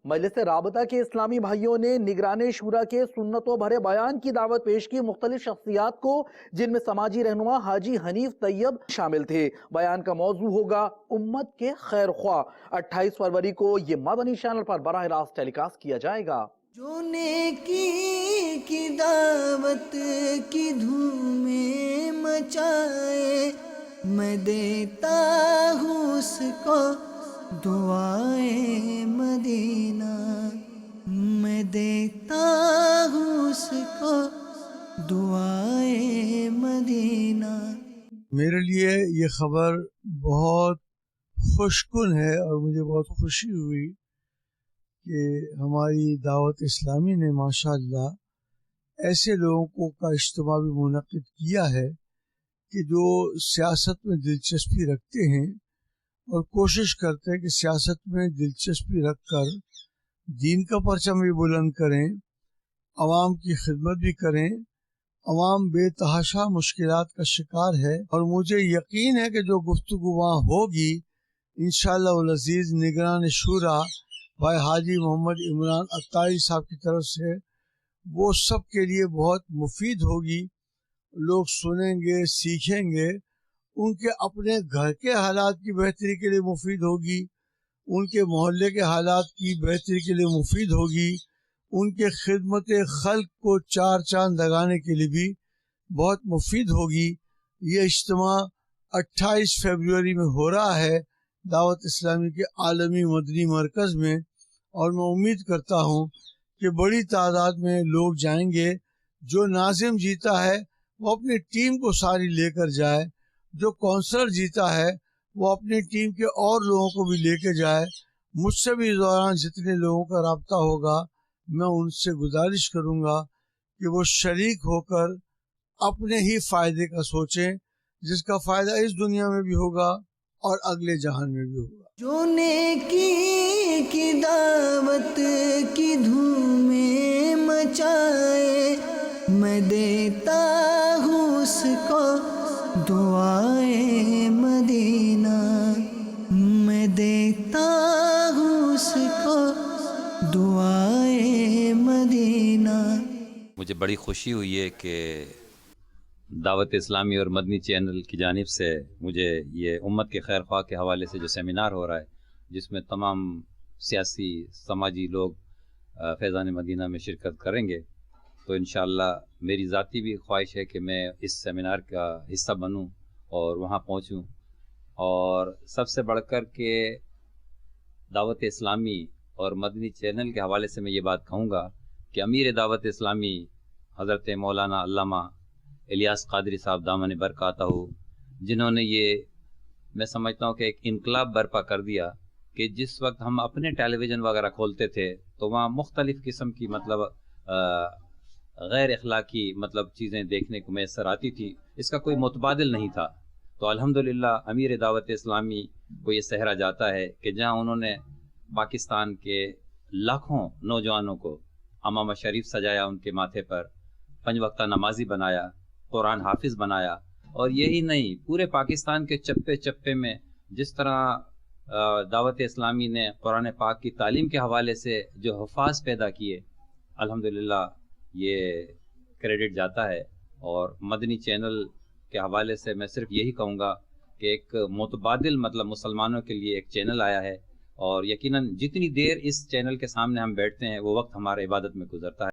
मजलिस राबता के इस्लामी भाइयों ने निगरान शूरा के सुन्नतों भरे बयान की दावत पेश की मुख्तलिफ शख्सियात को, जिनमें समाजी रहनुमा हाजी हनीफ तैयब शामिल थे। बयान का मौजू होगा उम्मत के खैर ख्वाह। 28 फरवरी को ये मदनी चैनल पर बराह रास्त टेलीकास्ट किया जाएगा। जो नेकी की दावत की धूमें मचाए, मैं देता हूँ उसको दुआए मदीना, मैं देता हूँ उसको दुआए मदीना। मेरे लिए ये खबर बहुत खुशकुन है और मुझे बहुत खुशी हुई कि हमारी दावत इस्लामी ने माशाअल्लाह ऐसे लोगों का इज्तिमा भी मुनक्किद किया है कि जो सियासत में दिलचस्पी रखते हैं और कोशिश करते हैं कि सियासत में दिलचस्पी रखकर दीन का परचम भी बुलंद करें, अवाम की खिदमत भी करें। अवाम बेतहाशा मुश्किलात का शिकार है और मुझे यकीन है कि जो गुफ्तगू वहाँ होगी इंशाअल्लाह उल अज़ीज़ निगरान शूरा भाई हाजी मोहम्मद इमरान अत्तारी साहब की तरफ से वो सब के लिए बहुत मुफीद होगी। लोग सुनेंगे, सीखेंगे, उनके अपने घर के हालात की बेहतरी के लिए मुफीद होगी, उनके मोहल्ले के हालात की बेहतरी के लिए मुफीद होगी, उनके खिदमत खल्क को चार चांद लगाने के लिए भी बहुत मुफीद होगी। ये इज्तिमा 28 फरवरी में हो रहा है दावत इस्लामी के आलमी मदनी मरकज़ में और मैं उम्मीद करता हूँ कि बड़ी तादाद में लोग जाएंगे। जो नाज़िम जीता है वो अपनी टीम को सारी लेकर जाए, जो कौंसलर जीता है वो अपनी टीम के और लोगों को भी लेकर जाए। मुझसे भी इस दौरान जितने लोगों का रब्ता होगा मैं उनसे गुजारिश करूँगा कि वो शरीक होकर अपने ही फ़ायदे का सोचें, जिसका फ़ायदा इस दुनिया में भी होगा और अगले जहान में भी होगा। जो नेकी की दावत की धूमें मचाए, मैं देता हूँ उसको दुआए मदीना, मैं देता हूँ उसको दुआए मदीना। मुझे बड़ी खुशी हुई है कि दावत इस्लामी और मदनी चैनल की जानिब से मुझे ये उम्मत के खैर ख्वाह के हवाले से जो सेमिनार हो रहा है, जिसमें तमाम सियासी समाजी लोग फैज़ान मदीना में शिरकत करेंगे, तो इंशाअल्लाह मेरी ज़ाती भी ख्वाहिश है कि मैं इस सेमिनार का हिस्सा बनूं और वहाँ पहुँचूं। और सबसे बढ़कर के दावत इस्लामी और मदनी चैनल के हवाले से मैं ये बात कहूँगा कि अमीर दावत इस्लामी हज़रत मौलाना अल्लामा इलियास क़ादरी साहब दामन बरकाता हो, जिन्होंने ये मैं समझता हूँ कि एक इनकलाब बर्पा कर दिया कि जिस वक्त हम अपने टेलीविज़न वगैरह खोलते थे तो वहाँ मुख्तलिफ़ किस्म की गैर अखलाकी चीज़ें देखने को मैसर आती थी, इसका कोई मुतबादिल नहीं था। तो अल्हम्दुलिल्लाह अमीर दावत इस्लामी को ये सहरा जाता है कि जहाँ उन्होंने पाकिस्तान के लाखों नौजवानों को अमामा शरीफ सजाया, उनके माथे पर 5 वक्ता नमाजी बनाया, कुरान हाफिज़ बनाया, और यही नहीं पूरे पाकिस्तान के चप्पे चप्पे में जिस तरह दावत इस्लामी ने कुरान पाक की तालीम के हवाले से जो हुफ़ाज़ पैदा किए, अल्हम्दुलिल्लाह ये क्रेडिट जाता है। और मदनी चैनल के हवाले से मैं सिर्फ यही कहूँगा कि एक मुतबादिल मुसलमानों के लिए एक चैनल आया है, और यकीनन जितनी देर इस चैनल के सामने हम बैठते हैं वो वक्त हमारे इबादत में गुजरता है।